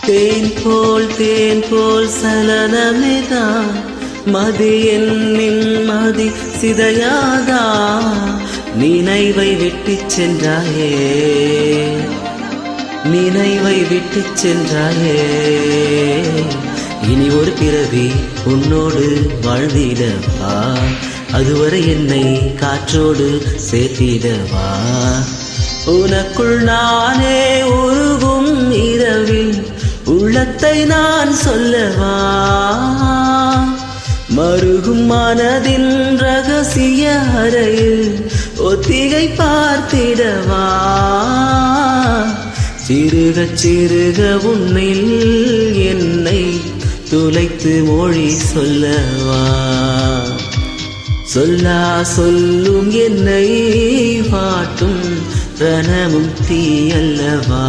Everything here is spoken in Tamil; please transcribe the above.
தேன் போல் சலனமேதான் மதி என்னின் மதி சிதையாதா நினைவை விட்டுச் சென்றாயே நினைவை விட்டுச் சென்றாயே இனி ஒரு பிறவி உன்னோடு வாழ்ந்திடவா அதுவரை என்னை காற்றோடு சேர்த்திடவா உனக்குள் நானே உருகும் இரவில் உள்ளத்தை நான் சொல்லவா மருகும் மனதின் ரகசிய அறையில் ஒத்திகை பார்த்திடவா சிறுக சிறுக உன்னில் என்னை துளைத்து மொழி சொல்லவா சொல்லா சொல்லும் என்னை வாட்டும் ரணமும் தீயல்லவா